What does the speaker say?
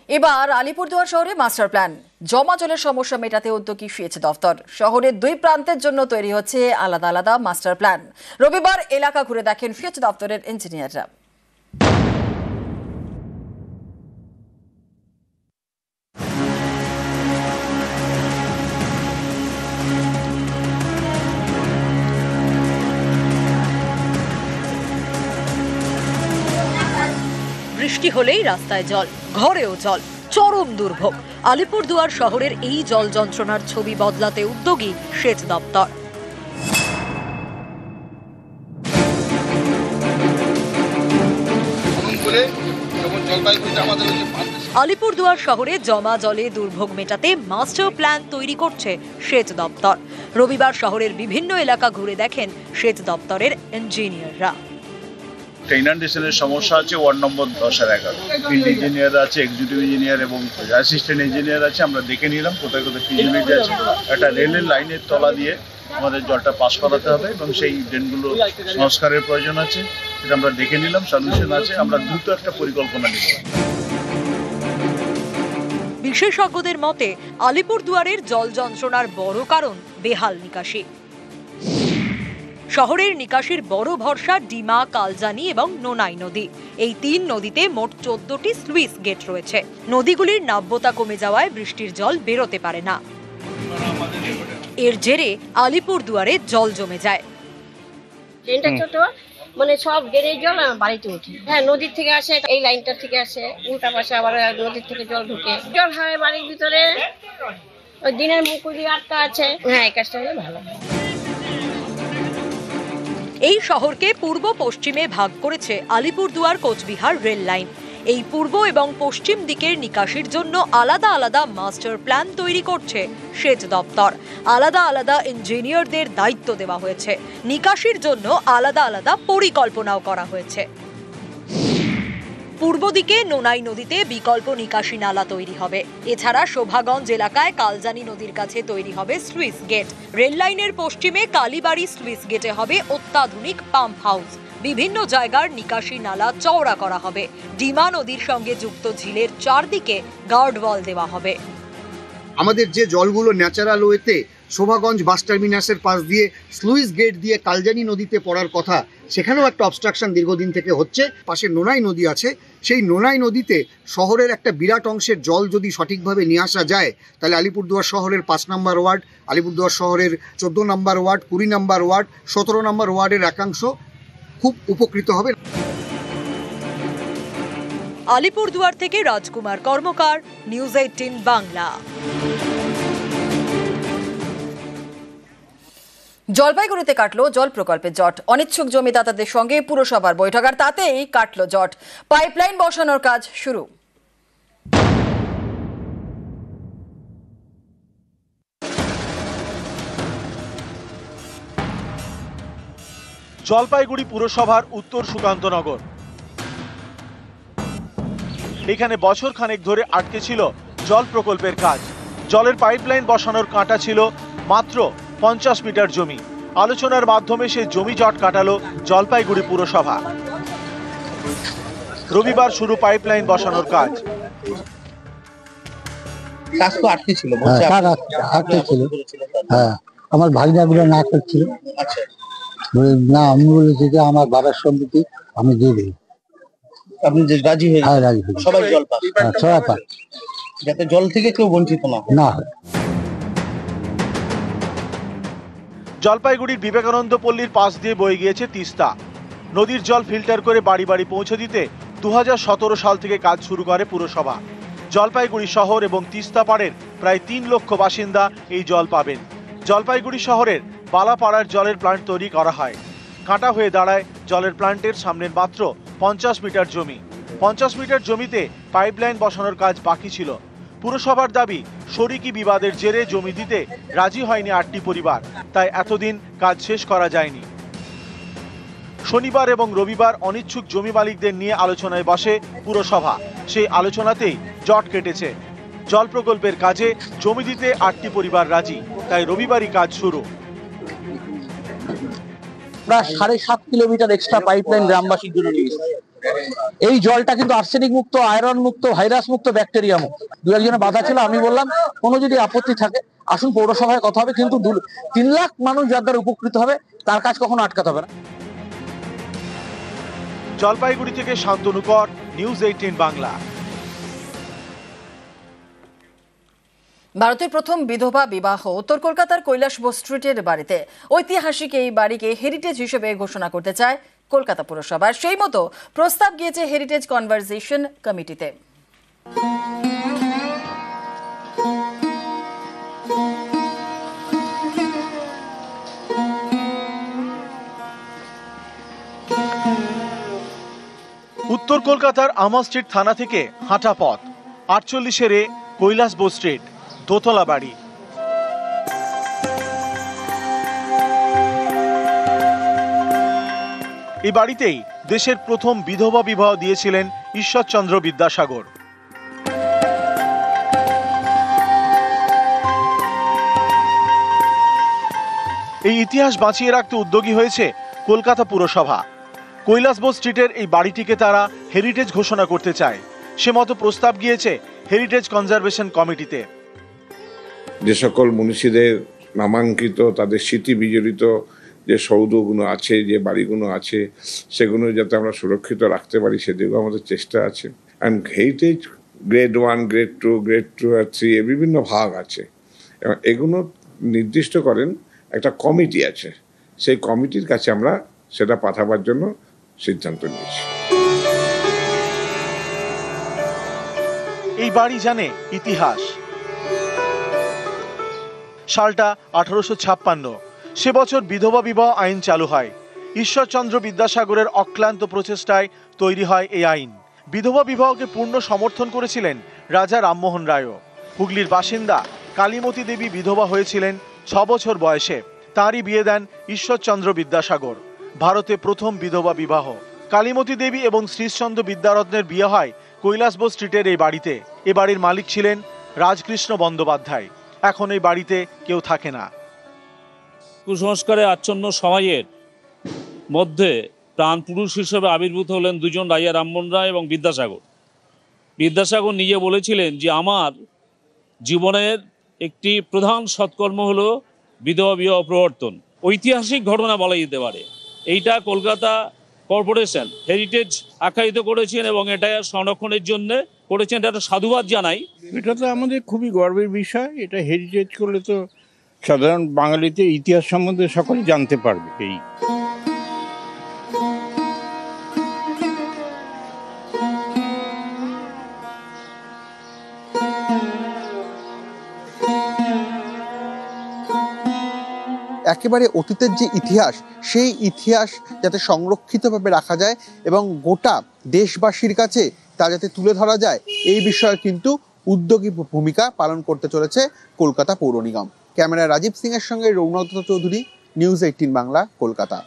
এবার আলিপুরদুয়ার শহরে master plan জমা জলের সমস্যা মেটাতে উদ্যোগী সেচ দফতর। শহরের দুই প্রান্তের জন্য তৈরি হচ্ছে আলাদা আলাদা মাস্টার প্ল্যান। রবিবার এলাকা ঘুরে দেখেন সেচ দফতরের ইঞ্জিনিয়াররা। বৃষ্টি হলেই রাস্তায় জল, ঘরেও জল, চরম দুর্ভোগ। আলিপুরদুয়ার শহরের এই জল যন্ত্রণার ছবি বদলাতে উদ্যোগী সেচ দপ্তর। আলিপুরদুয়ার শহরে জমা জলে দুর্ভোগ মেটাতে মাস্টার প্ল্যান তৈরি করছে সেচ দপ্তর। রবিবার শহরের বিভিন্ন এলাকা ঘুরে দেখেন সেচ দপ্তরের ইঞ্জিনিয়াররা। ইনান্ডেশনের সমস্যা আছে ওয়ার্ড নম্বর 10 আর 11, ফিল্ড ইঞ্জিনিয়ার আছে, এক্সিকিউটিভ ইঞ্জিনিয়ার এবং অ্যাসিস্ট্যান্ট ইঞ্জিনিয়ার আছে। আমরা দেখে নিলাম কোথায় কোথায় কি ইউনিট আছে। একটা রেলের লাইনের তলা দিয়ে আমাদের জলটা পাস করাতে হবে এবং সেই ড্রেনগুলো সংস্কারের প্রয়োজন আছে। সেটা আমরা দেখে নিলাম, সলিউশন আছে। আমরা দ্রুত একটা পরিকল্পনা নিব। বিশেষজ্ঞদের মতে আলিপুরদুয়ারের জল যন্ত্রণার বড় কারণ বেহাল নিকাশি। শহরের নিকাশির বড় ভরসা ডিমা, কালজানি এবং নোনাই নদী। এই তিন নদীতে মোট 14টি স্লুইস গেট রয়েছে। নদীগুলির নাব্যতা কমে যাওয়ায় বৃষ্টির জল বেরোতে পারে না। এর জেরে আলিপুরদুয়ারে জল জমে যায়। মানে সব গেটের জল বাড়িতে উঠে। হ্যাঁ, নদীর থেকে আসে, এই লাইনটা থেকে আসে, উল্টা পাশে আবার নদীর থেকে জল ঢুকে, জল হয় বাড়ির ভিতরে। ওই দিনের মুকুলি আটটা আছে। হ্যাঁ, এই কাজটা হলে ভালো হয়। এই শহরকে পূর্ব পশ্চিমে ভাগ করেছে আলিপুরদুয়ার কোচবিহার রেল লাইন। এই পূর্ব এবং পশ্চিম দিকের নিকাশির জন্য আলাদা আলাদা মাস্টার প্ল্যান তৈরি করছে সেচ দপ্তর। আলাদা আলাদা ইঞ্জিনিয়ারদের দায়িত্ব দেওয়া হয়েছে। নিকাশির জন্য আলাদা আলাদা পরিকল্পনাও করা হয়েছে। পূর্ব দিকে নোনাই নদীতে বিকল্প নিকাশি নালা তৈরি হবে। এছাড়া শোভাগঞ্জ এলাকায় কালজানি নদীর কাছে তৈরি হবে স্লুইস গেট। রেল লাইনের পশ্চিমে কালীবাড়ি স্লুইস গেটে হবে অত্যাধুনিক পাম্প হাউস। বিভিন্ন জায়গার নিকাশি নালা চওড়া করা হবে। ডিমা নদীর সঙ্গে যুক্ত ঝিলের চারদিকে গার্ডওয়াল দেওয়া হবে। আমাদের যে জলগুলো ন্যাচারাল ওয়েতে শোভাগঞ্জ বাস টার্মিনাসের পাশ দিয়ে স্লুইস গেট দিয়ে কালজানি নদীতে পড়ার কথা, সেখানেও একটা অবস্ট্রাকশন দীর্ঘদিন থেকে হচ্ছে। পাশে নোনাই নদী আছে, সেই নোনাই নদীতে শহরের একটা বিরাট অংশের জল যদি সঠিকভাবে নিয়ে আসা যায়, তাহলে আলিপুরদুয়ার শহরের 5 নম্বর ওয়ার্ড, আলিপুরদুয়ার শহরের 14 নম্বর ওয়ার্ড, 20 নম্বর ওয়ার্ড, 17 নম্বর ওয়ার্ডের একাংশ খুব উপকৃত হবে। আলিপুরদুয়ার থেকে রাজকুমার কর্মকার, নিউজ 18 বাংলা। জলপাইগুড়িতে কাটলো জল প্রকল্পের জট। অনিচ্ছুক জমিদাতাদের সঙ্গে পুরসভার বৈঠক, আর তাতেই কাটলো জট। পাইপলাইন বসানোর কাজ শুরু। জলপাইগুড়ি পুরসভার উত্তর সুকান্তনগর। এখানে বছর খানেক ধরে আটকে ছিল জল প্রকল্পের কাজ। জলের পাইপলাইন বসানোর কাঁটা ছিল মাত্র 50 মিটার জমি। আলোচনার মাধ্যমে সেই জমি জট কাটালো জলপাইগুড়ি পুরসভা। রবিবার শুরু পাইপলাইন বসানোর কাজ। আমার ভাগনাগুলো না করছিল না, আমি বলেছি যে আমার বাবার সম্পত্তি আমি দিয়ে দিই। আপনি যে রাজি হয়ে হ্যাঁ, রাজি হয়ে সবাই জল পায়, সবাই পায়, যাতে জল থেকে কেউ বঞ্চিত না হয়। জলপাইগুড়ির বিবেকানন্দ পল্লীর পাশ দিয়ে বয়ে গিয়েছে তিস্তা। নদীর জল ফিল্টার করে বাড়ি বাড়ি পৌঁছে দিতে 2017 সাল থেকে কাজ শুরু করে পুরসভা। জলপাইগুড়ি শহর এবং তিস্তা পাড়ের প্রায় 3 লক্ষ বাসিন্দা এই জল পাবেন। জলপাইগুড়ি শহরের বালাপাড়ার জলের প্লান্ট তৈরি করা হয়। কাঁটা হয়ে দাঁড়ায় জলের প্লান্টের সামনের মাত্র 50 মিটার জমি। 50 মিটার জমিতে পাইপলাইন বসানোর কাজ বাকি ছিল। পুরসভার দাবি, শরিকি বিবাদের জেরে জমি দিতে রাজি হয়নি 8টি পরিবার, তাই এতদিন কাজ শেষ করা যায়নি। শনিবার এবং রবিবার অনিচ্ছুক জমি মালিকদের নিয়ে আলোচনায় বসে পুরসভা। সেই আলোচনাতেই জট কেটেছে। জল প্রকল্পের কাজে জমি দিতে 8টি পরিবার রাজি, তাই রবিবারই কাজ শুরু। প্রায় 7.5 কিলোমিটার এক্সট্রা পাইপলাইন গ্রামবাসীর জন্য নিয়েছে। এই জলটা কিন্তু আর্সেনিক মুক্ত, আয়রন মুক্ত, ভাইরাস মুক্ত, ব্যাকটেরিয়া মুক্ত। দু একজনের বাধা ছিল, আমি বললাম কোনো যদি আপত্তি থাকে আসুন পৌরসভায় কথা হবে, কিন্তু 3 লাখ মানুষ যার দ্বারা উপকৃত হবে তার কাজ কখনো আটকাতে হবে না। জলপাইগুড়ি থেকে শান্তনু কর, নিউজ 18 বাংলা। ভারতের প্রথম বিধবা বিবাহ উত্তর কলকাতার কৈলাসবোস স্ট্রিটের বাড়িতে। ঐতিহাসিক এই বাড়িকে হেরিটেজ হিসেবে ঘোষণা করতে চায় কলকাতা পুরসভা। সেই মতো প্রস্তাব গিয়েছে হেরিটেজ কনভারসেশন কমিটিতে। উত্তর কলকাতার আমা স্ট্রিট থানা থেকে হাঁটা পথ, 48 কৈলাসবোস স্ট্রিট, দোতলা বাড়ি। এই বাড়িতেই দেশের প্রথম বিধবা বিবাহ দিয়েছিলেন ঈশ্বরচন্দ্র বিদ্যাসাগর। এই ইতিহাস বাঁচিয়ে রাখতে উদ্যোগী হয়েছে কলকাতা পুরসভা। কৈলাসবোস স্ট্রিটের এই বাড়িটিকে তারা হেরিটেজ ঘোষণা করতে চায়। সে মতো প্রস্তাব গিয়েছে হেরিটেজ কনজারভেশন কমিটিতে। যে সকল মনীষীদের নামাঙ্কিত, তাদের স্মৃতি বিজড়িত যে সৌধগুলো আছে, যে বাড়িগুলো আছে, সেগুলো যাতে আমরা সুরক্ষিত রাখতে পারি সেদিকেও আমাদের চেষ্টা আছে। And heritage grade 1, grade 2, grade 2 আর 3 এ বিভিন্ন ভাগ আছে এবং এগুলো নির্দিষ্ট করেন একটা কমিটি আছে। সেই কমিটির কাছে আমরা সেটা পাঠাবার জন্য সিদ্ধান্ত নিয়েছি। এই বাড়ি জানে ইতিহাস। সালটা 1856। সে বছর বিধবা বিবাহ আইন চালু হয়। ঈশ্বরচন্দ্র বিদ্যাসাগরের অক্লান্ত প্রচেষ্টায় তৈরি হয় এই আইন। বিধবা বিবাহকে পূর্ণ সমর্থন করেছিলেন রাজা রামমোহন রায়ও। হুগলির বাসিন্দা কালীমতি দেবী বিধবা হয়েছিলেন 6 বছর বয়সে। তাঁরই বিয়ে দেন ঈশ্বরচন্দ্র বিদ্যাসাগর। ভারতে প্রথম বিধবা বিবাহ। কালীমতি দেবী এবং শ্রীশচন্দ্র বিদ্যারত্নের বিয়ে হয় কৈলাসবোস স্ট্রিটের এই বাড়িতে। এ বাড়ির মালিক ছিলেন রাজকৃষ্ণ বন্দ্যোপাধ্যায়। এখন এই বাড়িতে কেউ থাকে না। কুসংস্কারে আচ্ছন্ন সমাজের মধ্যে প্রাণ পুরুষ হিসেবে আবির্ভূত হলেন দুজন, রাজা রামমোহন রায় এবং বিদ্যাসাগর। বিদ্যাসাগর নিজে বলেছিলেন যে আমার জীবনের একটি প্রধান সৎকর্ম হলো বিধবা বিবাহ প্রবর্তন। ঐতিহাসিক ঘটনা বলা যেতে পারে। এইটা কলকাতা কর্পোরেশন হেরিটেজ আখ্যায়িত করেছেন এবং এটা সংরক্ষণের জন্য করেছেন। এটা সাধুবাদ জানাই। এটা তো আমাদের খুবই গর্বের বিষয়। এটা হেরিটেজ করলে তো সাধারণ বাঙালিতে ইতিহাস সম্বন্ধে সকলে জানতে পারবে। এই একেবারে অতীতের যে ইতিহাস, সেই ইতিহাস যাতে সংরক্ষিতভাবে রাখা যায় এবং গোটা দেশবাসীর কাছে তা যাতে তুলে ধরা যায়, এই বিষয়ে কিন্তু উদ্যোগী ভূমিকা পালন করতে চলেছে কলকাতা পৌর নিগম। ক্যামেরায় রাজীব সিং এর সঙ্গে রৌনক চৌধুরী, নিউজ 18 বাংলা, কলকাতা।